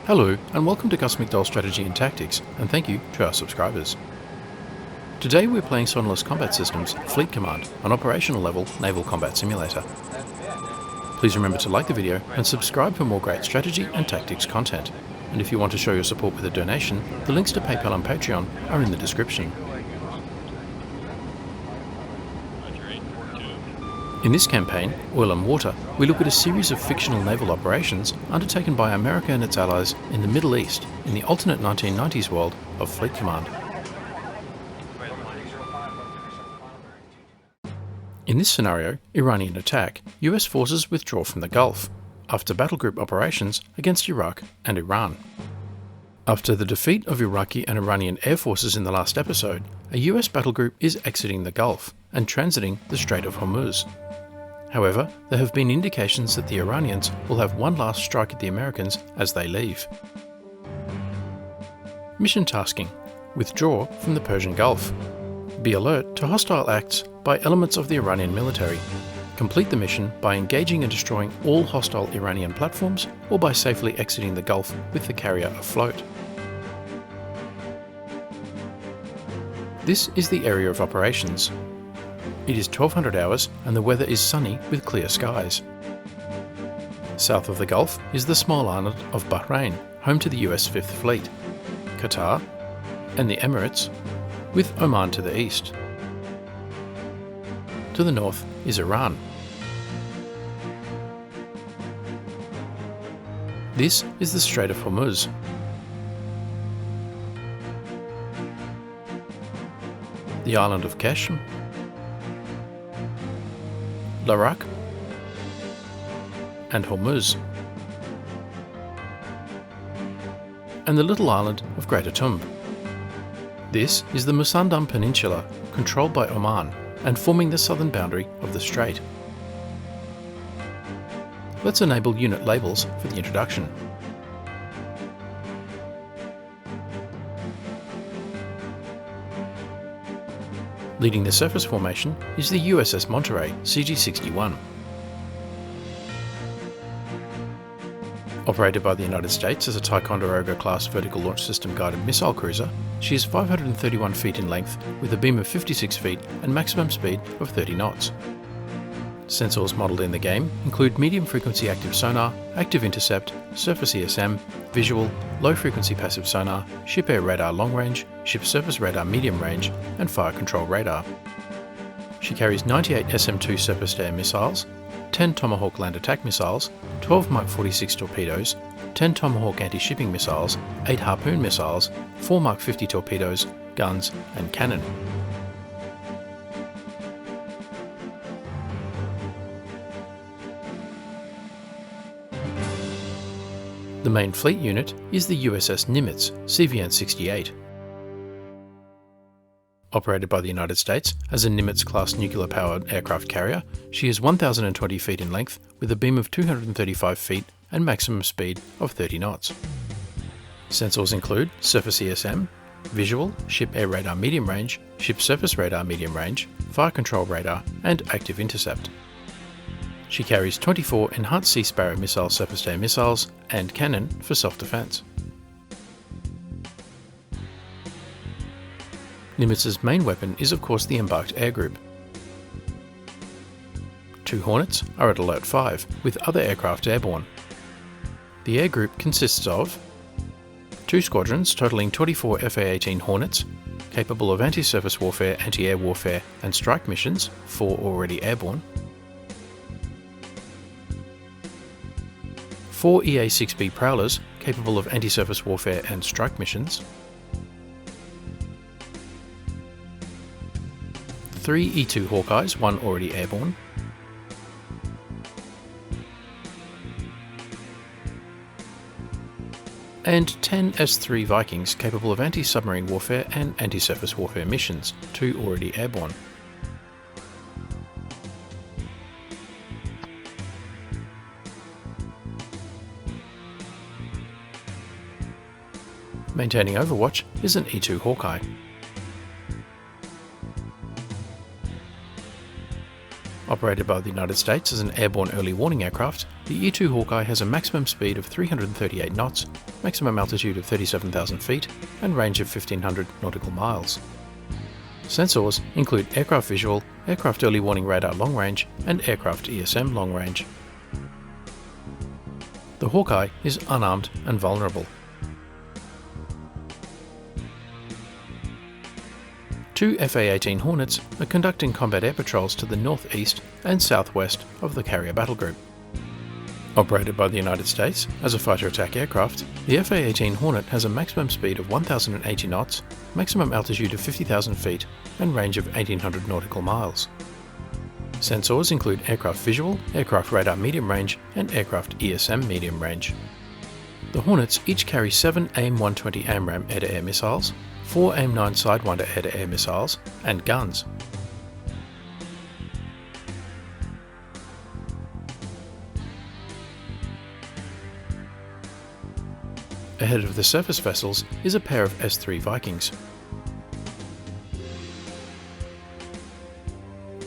Hello and welcome to Gus McDowell's Strategy and Tactics, and thank you to our subscribers. Today we're playing Sonalyst Combat Systems Fleet Command, an operational level naval combat simulator. Please remember to like the video and subscribe for more great strategy and tactics content. And if you want to show your support with a donation, the links to PayPal and Patreon are in the description. In this campaign, Oil and Water, we look at a series of fictional naval operations undertaken by America and its allies in the Middle East in the alternate 1990s world of Fleet Command. In this scenario, Iranian Attack, US forces withdraw from the Gulf after battlegroup operations against Iraq and Iran. After the defeat of Iraqi and Iranian air forces in the last episode, a US battlegroup is exiting the Gulf and transiting the Strait of Hormuz. However, there have been indications that the Iranians will have one last strike at the Americans as they leave. Mission tasking: withdraw from the Persian Gulf. Be alert to hostile acts by elements of the Iranian military. Complete the mission by engaging and destroying all hostile Iranian platforms or by safely exiting the Gulf with the carrier afloat. This is the area of operations. It is 1200 hours and the weather is sunny with clear skies. South of the Gulf is the small island of Bahrain, home to the US 5th Fleet, Qatar, and the Emirates, with Oman to the east. To the north is Iran. This is the Strait of Hormuz. The island of Qashm, Larak, and Hormuz, and the little island of Greater Tumb. This is the Musandam Peninsula, controlled by Oman and forming the southern boundary of the strait. Let's enable unit labels for the introduction. Leading the surface formation is the USS Monterey CG-61. Operated by the United States as a Ticonderoga-class vertical launch system guided missile cruiser, she is 531 feet in length with a beam of 56 feet and maximum speed of 30 knots. Sensors modelled in the game include medium-frequency active sonar, active intercept, surface ESM, visual, low-frequency passive sonar, ship air radar long range, ship surface radar medium range, and fire control radar. She carries 98 SM-2 surface-to-air missiles, 10 Tomahawk land attack missiles, 12 Mark 46 torpedoes, 10 Tomahawk anti-shipping missiles, 8 Harpoon missiles, 4 Mark 50 torpedoes, guns, and cannon. The main fleet unit is the USS Nimitz CVN-68. Operated by the United States as a Nimitz-class nuclear-powered aircraft carrier, she is 1,020 feet in length with a beam of 235 feet and maximum speed of 30 knots. Sensors include surface ESM, visual, ship air radar medium range, ship surface radar medium range, fire control radar, and active intercept. She carries 24 Enhanced Sea Sparrow missile surface-to-air missiles and cannon for self-defense. Nimitz's main weapon is of course the embarked air group. 2 Hornets are at Alert 5, with other aircraft airborne. The air group consists of 2 squadrons totaling 24 FA-18 Hornets, capable of anti-surface warfare, anti-air warfare, and strike missions, 4 already airborne. 4 EA-6B Prowlers, capable of anti-surface warfare and strike missions. 3 E2 Hawkeyes, 1 already airborne. And 10 S3 Vikings, capable of anti-submarine warfare and anti-surface warfare missions, 2 already airborne. Maintaining Overwatch is an E2 Hawkeye. Operated by the United States as an airborne early warning aircraft, the E2 Hawkeye has a maximum speed of 338 knots, maximum altitude of 37,000 feet, and range of 1,500 nautical miles. Sensors include aircraft visual, aircraft early warning radar long range, and aircraft ESM long range. The Hawkeye is unarmed and vulnerable. Two FA-18 Hornets are conducting combat air patrols to the northeast and southwest of the carrier battle group. Operated by the United States as a fighter attack aircraft, the FA-18 Hornet has a maximum speed of 1,080 knots, maximum altitude of 50,000 feet, and range of 1,800 nautical miles. Sensors include aircraft visual, aircraft radar medium range, and aircraft ESM medium range. The Hornets each carry 7 AIM-120 AMRAAM air-to-air missiles, 4 AIM-9 Sidewinder air-to-air missiles, and guns. Ahead of the surface vessels is a pair of S-3 Vikings.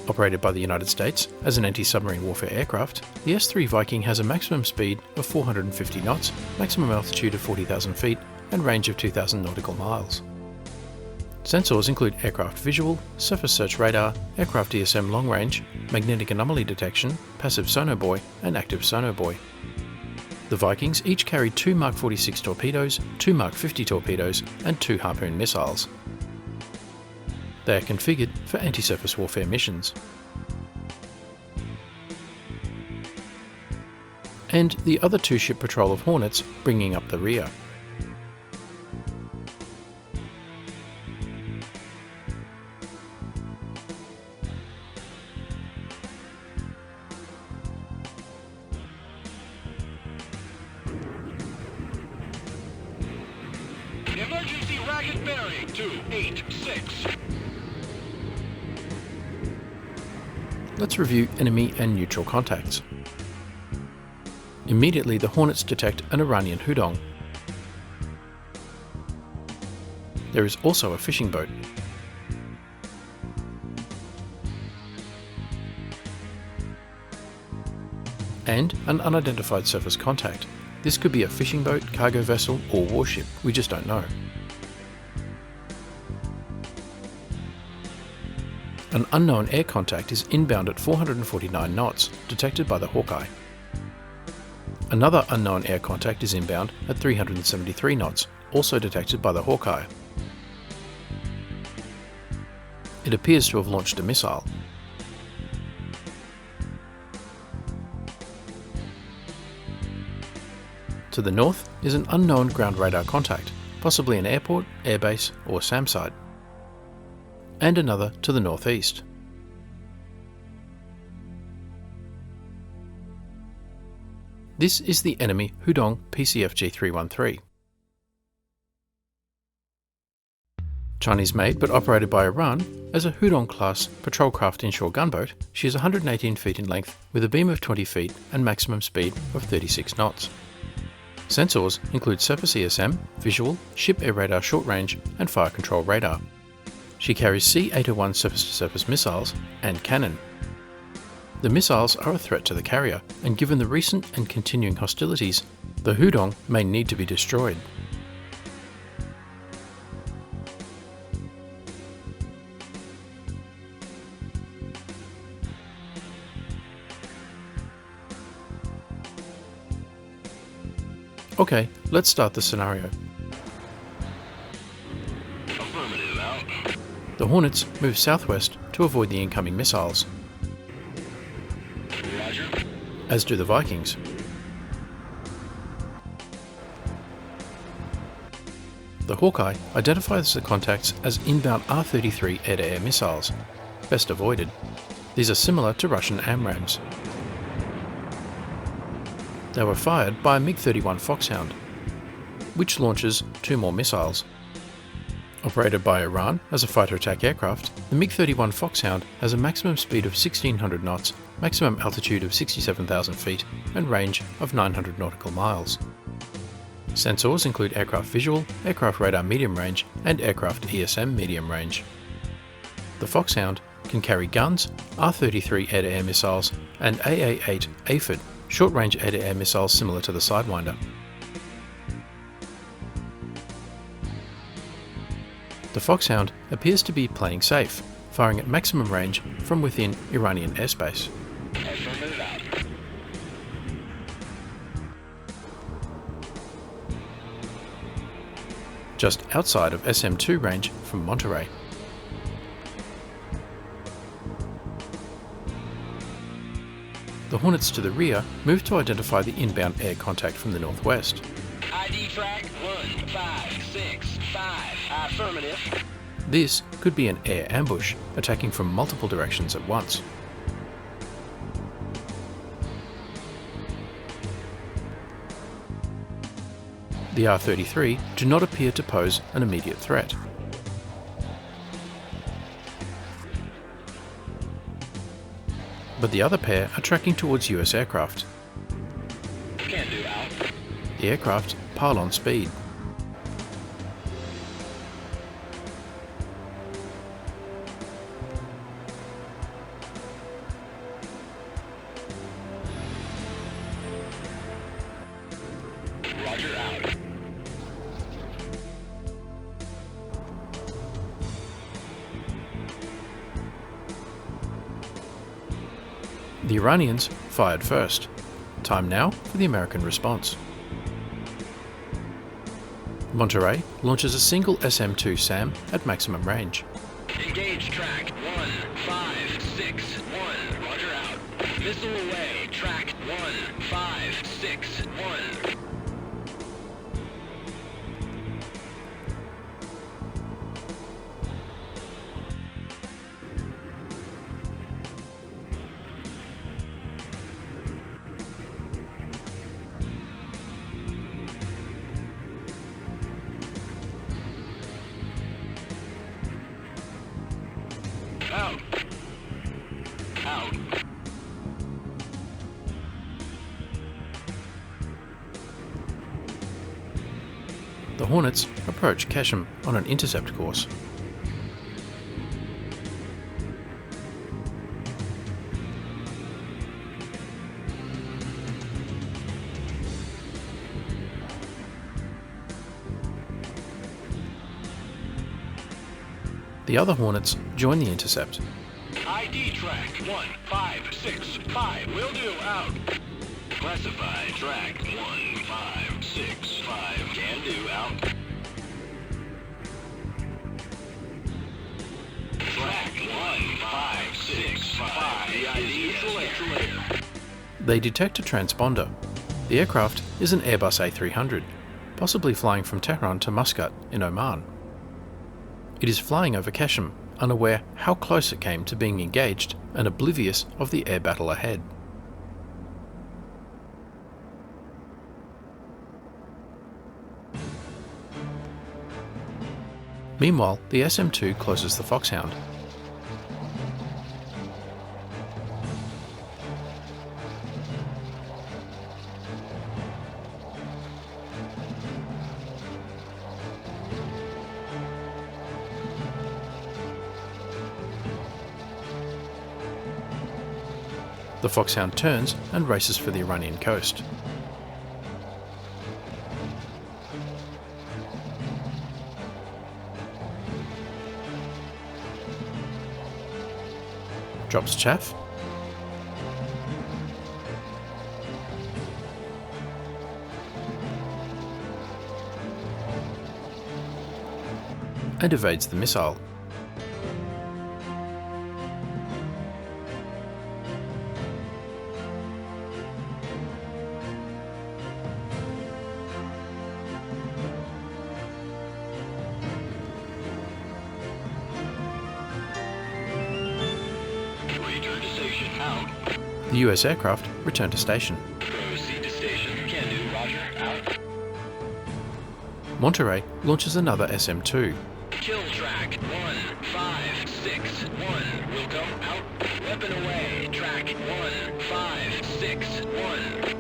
Operated by the United States as an anti-submarine warfare aircraft, the S-3 Viking has a maximum speed of 450 knots, maximum altitude of 40,000 feet, and range of 2,000 nautical miles. Sensors include aircraft visual, surface search radar, aircraft ESM long range, magnetic anomaly detection, passive sonobuoy, and active sonobuoy. The Vikings each carry 2 Mark 46 torpedoes, 2 Mark 50 torpedoes, and 2 Harpoon missiles. They are configured for anti-surface warfare missions. And the other 2-ship patrol of Hornets bringing up the rear. Emergency racket bearing 286. Let's review enemy and neutral contacts. Immediately the Hornets detect an Iranian Hudong. There is also a fishing boat. And an unidentified surface contact. This could be a fishing boat, cargo vessel, or warship, we just don't know. An unknown air contact is inbound at 449 knots, detected by the Hawkeye. Another unknown air contact is inbound at 373 knots, also detected by the Hawkeye. It appears to have launched a missile. To the north is an unknown ground radar contact, possibly an airport, airbase, or SAM site. And another to the northeast. This is the enemy Hudong PCFG-313. Chinese made but operated by Iran as a Hudong-class patrol craft inshore gunboat, she is 118 feet in length with a beam of 20 feet and maximum speed of 36 knots. Sensors include surface ESM, visual, ship air radar short range, and fire control radar. She carries C-801 surface-to-surface missiles and cannon. The missiles are a threat to the carrier, and given the recent and continuing hostilities, the Hudong may need to be destroyed. Okay, let's start the scenario. Affirmative, out. The Hornets move southwest to avoid the incoming missiles, Roger. as do the Vikings. The Hawkeye identifies the contacts as inbound R-33 air-to-air missiles, best avoided. These are similar to Russian AMRAAMs. They were fired by a MiG-31 Foxhound, which launches 2 more missiles. Operated by Iran as a fighter attack aircraft, the MiG-31 Foxhound has a maximum speed of 1,600 knots, maximum altitude of 67,000 feet, and range of 900 nautical miles. Sensors include aircraft visual, aircraft radar medium range, and aircraft ESM medium range. The Foxhound can carry guns, R-33 air-to-air missiles, and AA-8 aphid short-range air-to-air missiles similar to the Sidewinder. The Foxhound appears to be playing safe, firing at maximum range from within Iranian airspace. Affirmative out. Just outside of SM2 range from Monterey. The Hornets to the rear move to identify the inbound air contact from the northwest. ID track 1565. Affirmative. This could be an air ambush, attacking from multiple directions at once. The R-33 do not appear to pose an immediate threat. But the other pair are tracking towards US aircraft. Can do out. The aircraft pile on speed. Roger out. The Iranians fired first. Time now for the American response. Monterey launches a single SM-2 SAM at maximum range. Engage track 1561. Roger out. Missile away. Track 1561. Out. Out. The Hornets approach Keshim on an intercept course. The other Hornets join the intercept. ID track 1565. Will do. Out. Classified track 1565. Can do. Out. Track 1565. The ID is clear. They detect a transponder. The aircraft is an Airbus A300, possibly flying from Tehran to Muscat in Oman. It is flying over Keshim, unaware how close it came to being engaged and oblivious of the air battle ahead. Meanwhile, the SM-2 closes the Foxhound. The Foxhound turns and races for the Iranian coast. Drops chaff. And evades the missile. Return to station. Out. The US aircraft return to station. Proceed to station. Can do. Roger. Out. Monterey launches another SM-2. Kill track 1561. Will come out. Weapon away. Track 1561.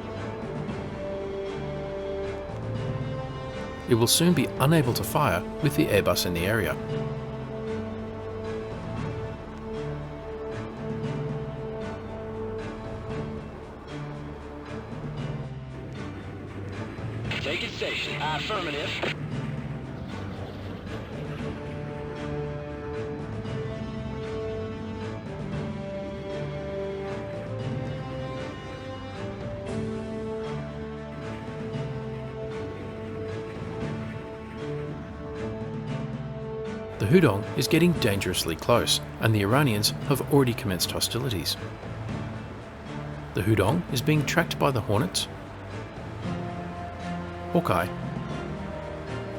It will soon be unable to fire with the Airbus in the area. Affirmative. The Hudong is getting dangerously close, and the Iranians have already commenced hostilities. The Hudong is being tracked by the Hornets, Hawkeye,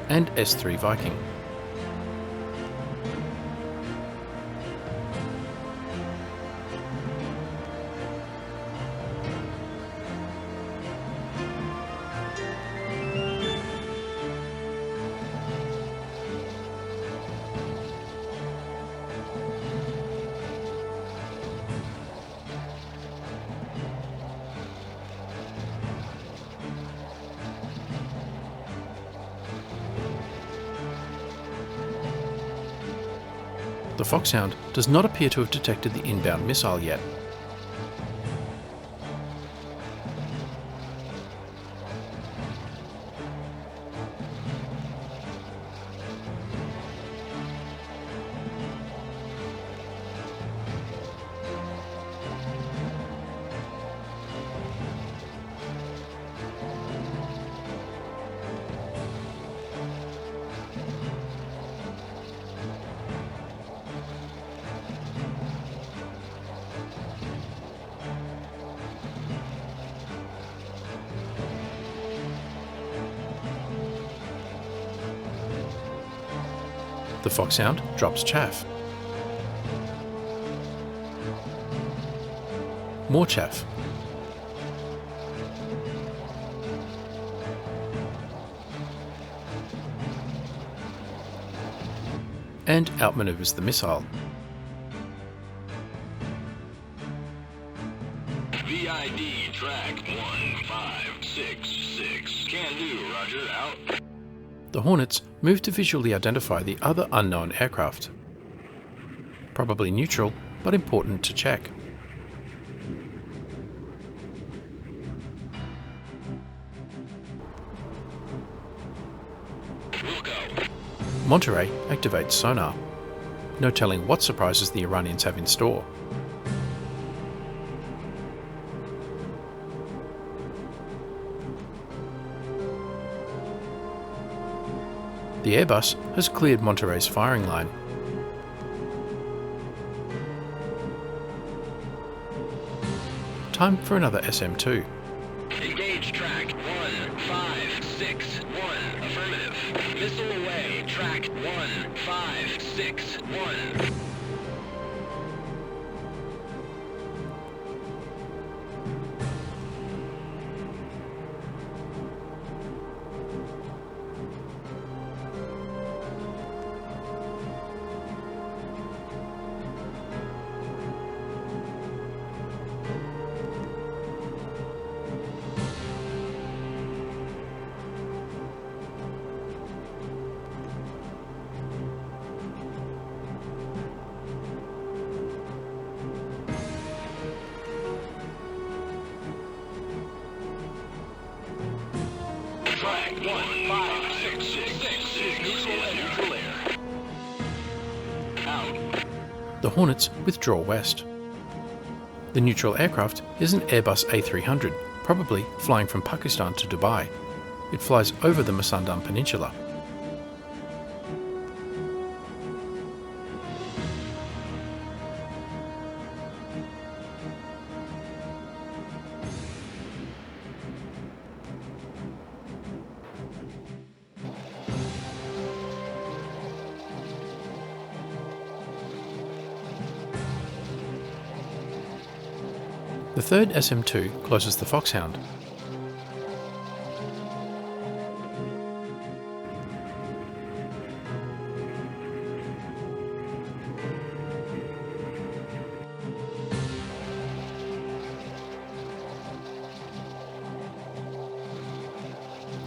and S-3 Viking. The Foxhound does not appear to have detected the inbound missile yet. The Foxhound drops chaff. More chaff. And outmaneuvers the missile. VID track 1566. Can do, roger, out. The Hornets move to visually identify the other unknown aircraft. Probably neutral, but important to check. We'll go. Monterey activates sonar. No telling what surprises the Iranians have in store. The Airbus has cleared Monterey's firing line. Time for another SM-2. Engage track 1561. Affirmative. Missile away. Track 1561. Track 1566. Neutral and neutral air. Out. The Hornets withdraw west. The neutral aircraft is an Airbus A300, probably flying from Pakistan to Dubai. It flies over the Masandan Peninsula. The third SM-2 closes the Foxhound.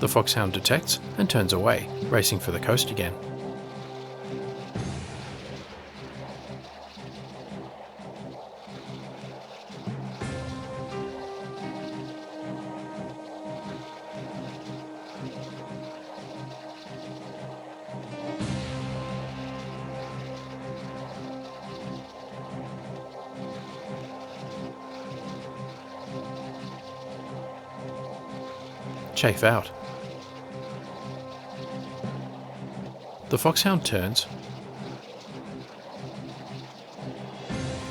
The Foxhound detects and turns away, racing for the coast again. chafe out. The Foxhound turns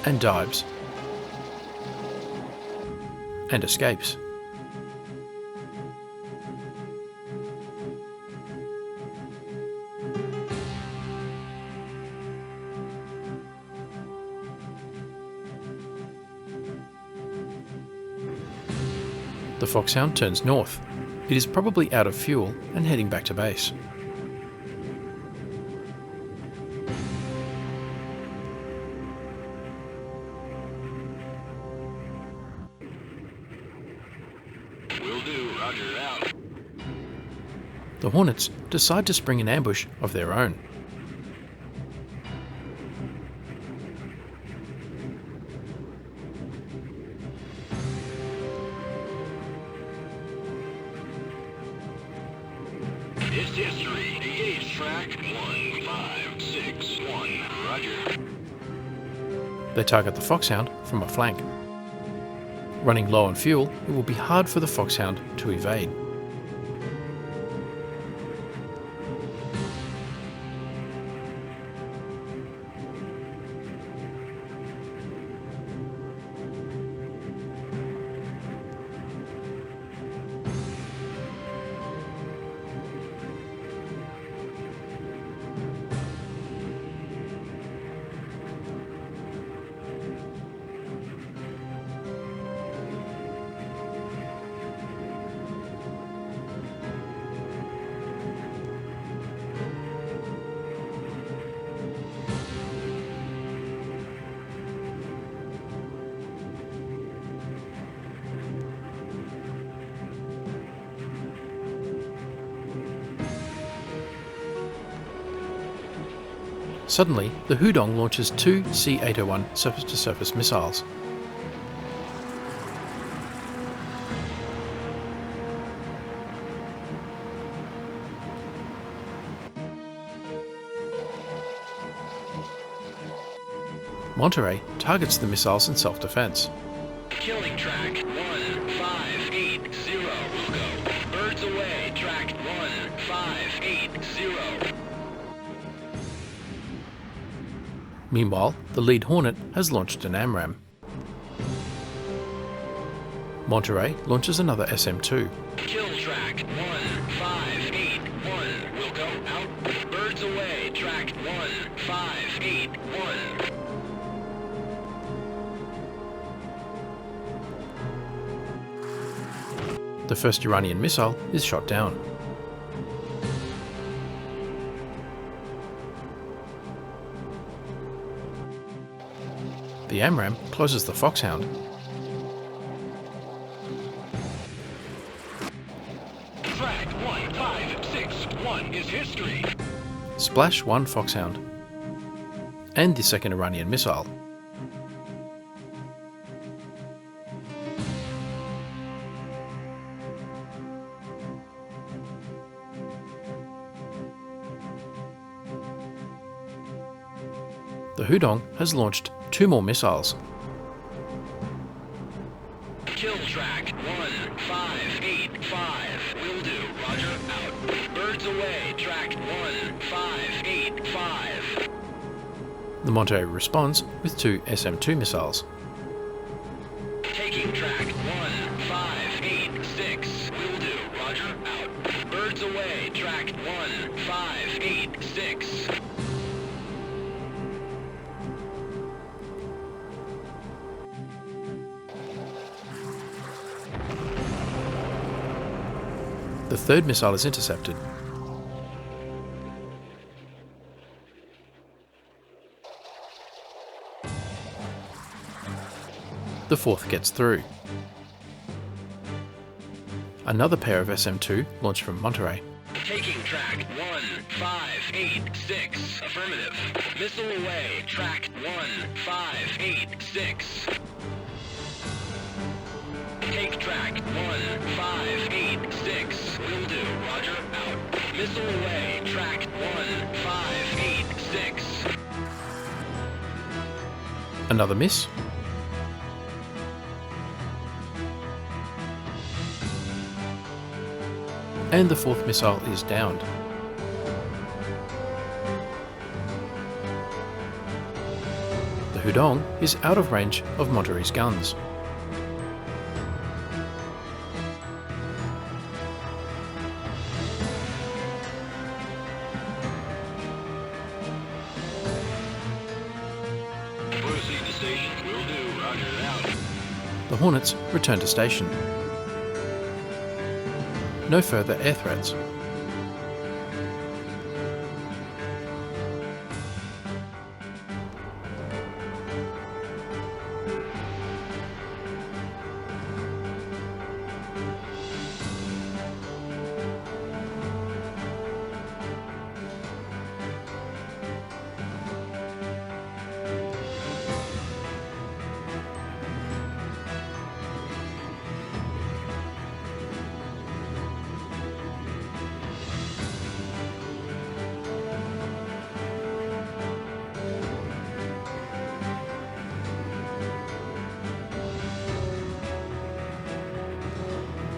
and dives and escapes. The Foxhound turns north. It is probably out of fuel and heading back to base. Will do, roger, out. The Hornets decide to spring an ambush of their own. It's history. Engage track 1561. Roger. They target the Foxhound from a flank. Running low on fuel, it will be hard for the Foxhound to evade. Suddenly, the Hudong launches two C-801 surface-to-surface missiles. Monterey targets the missiles in self-defense. Killing track 1580. Will go. Birds away. Track 1580. Meanwhile, the lead Hornet has launched an AMRAAM. Monterey launches another SM-2. Kill track 1581. Will go out. Birds away. Track 1581. The first Iranian missile is shot down. The AMRAAM closes the Foxhound. Track 1561 is history. Splash one Foxhound. And the second Iranian missile. The Hudong has launched two more missiles. Kill track 1585. Will do. Roger, out. Birds away. Track 1585. The Monterey responds with two SM-2 missiles. Taking track 1586. Will do. Roger, out. Birds away. Track 1586. The third missile is intercepted. The fourth gets through. Another pair of SM-2 launched from Monterey. Taking track 1586. Affirmative. Missile away. Track 1586. Take track 1586. Will do. Roger, out. Missile away. Track 1586. Another miss. and the fourth missile is downed. The Hudong is out of range of Monterey's guns. Proceed to station. Will do. Roger out. The Hornets return to station. No further air threats.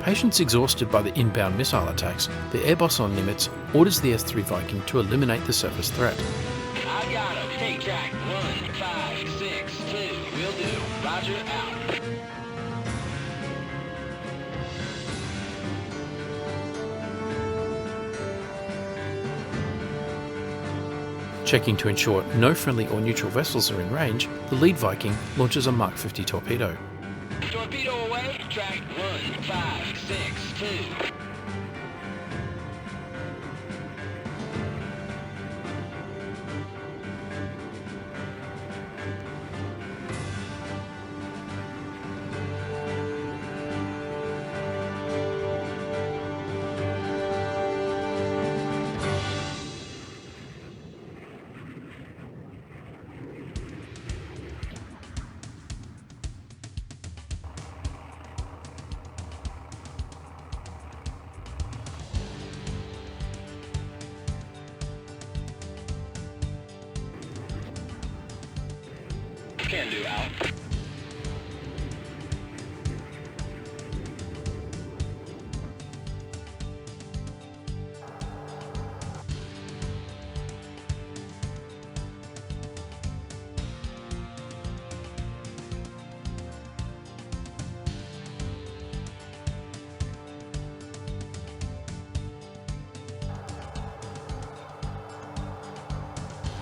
Patience exhausted by the inbound missile attacks, the air boss on Nimitz orders the S-3 Viking to eliminate the surface threat. I got him. Take track 1562. Will do. Roger out. Checking to ensure no friendly or neutral vessels are in range, the lead Viking launches a Mark 50 torpedo. Torpedo away. Track 1562. Can do out.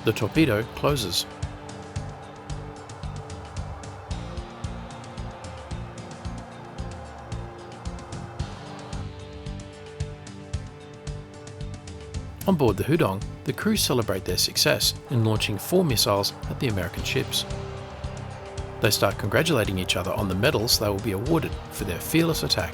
The torpedo closes. On board the Hudong, the crew celebrate their success in launching 4 missiles at the American ships. They start congratulating each other on the medals they will be awarded for their fearless attack.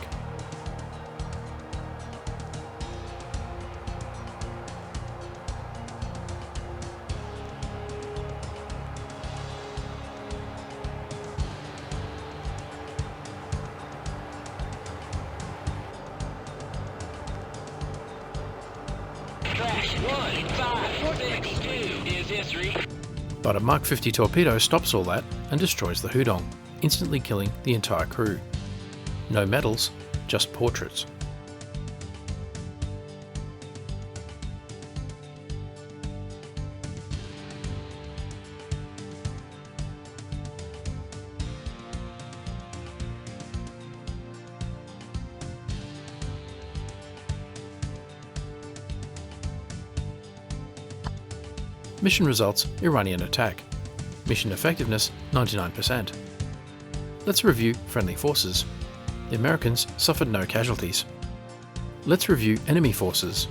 Track 1562 is history. But a Mark 50 torpedo stops all that and destroys the Hudong, instantly killing the entire crew. No medals, just portraits. Mission results: Iranian attack. Mission effectiveness 99%. Let's review friendly forces. The Americans suffered no casualties. Let's review enemy forces.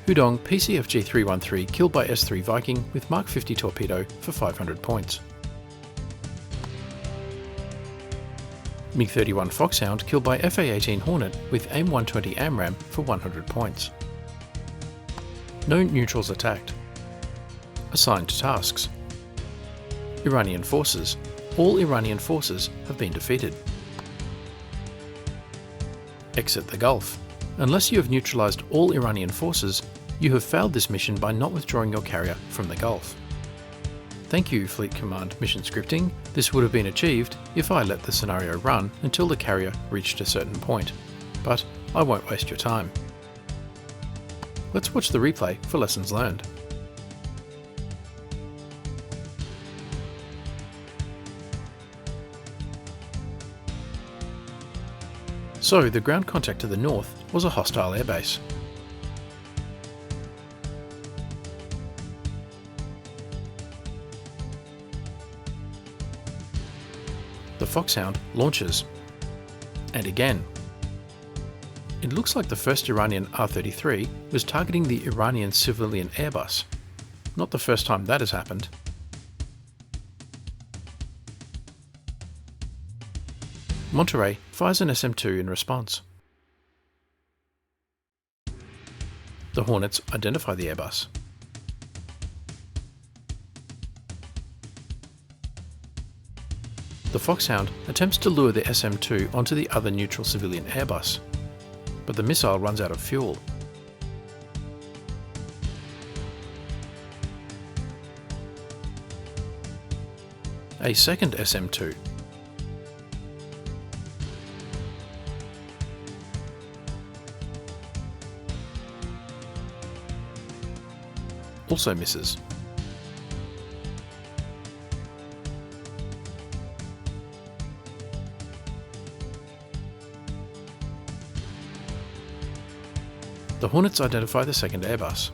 Hudong PCFG 313 killed by S-3 Viking with Mark 50 torpedo for 500 points. MiG-31 Foxhound killed by FA-18 Hornet with AIM-120 AMRAAM for 100 points. No neutrals attacked. Assigned tasks. Iranian forces. All Iranian forces have been defeated. Exit the Gulf. Unless you have neutralized all Iranian forces, you have failed this mission by not withdrawing your carrier from the Gulf. Thank you, Fleet Command Mission Scripting. This would have been achieved if I let the scenario run until the carrier reached a certain point. But I won't waste your time. Let's watch the replay for lessons learned. So, the ground contact to the north was a hostile airbase. The Foxhound launches. And again. It looks like the first Iranian R-33 was targeting the Iranian civilian Airbus. Not the first time that has happened. Monterey fires an SM-2 in response. The Hornets identify the Airbus. The Foxhound attempts to lure the SM-2 onto the other neutral civilian Airbus, but the missile runs out of fuel. A second SM-2. Also misses. The Hornets identify the second Airbus.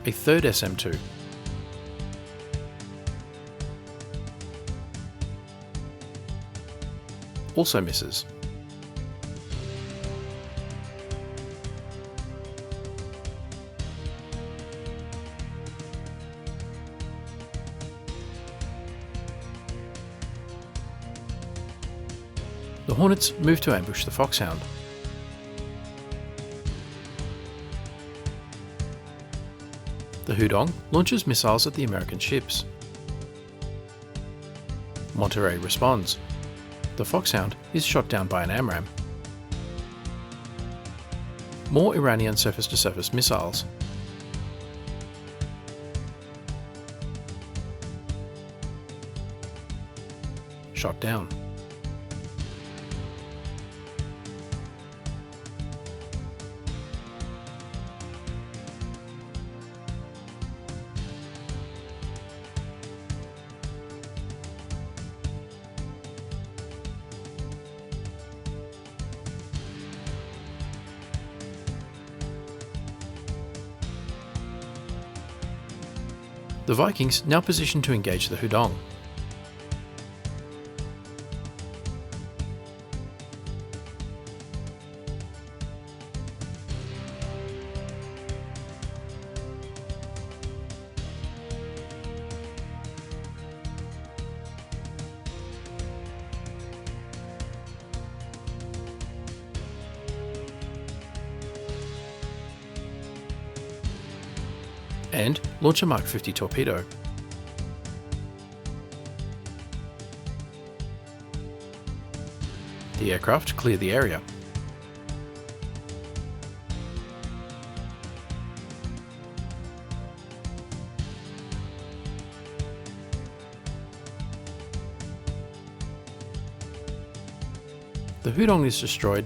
A third SM-2. Also misses. The Hornets move to ambush the Foxhound. The Hudong launches missiles at the American ships. Monterey responds. The Foxhound is shot down by an AMRAAM. More Iranian surface-to-surface missiles. Shot down. The Vikings now position to engage the Hudong. And launch a Mark 50 torpedo. The aircraft clear the area. The Hudong is destroyed.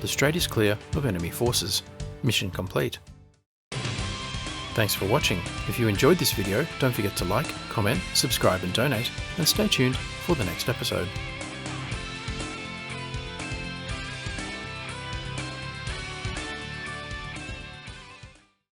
The strait is clear of enemy forces. Mission complete. Thanks for watching. If you enjoyed this video, don't forget to like, comment, subscribe and donate, and stay tuned for the next episode.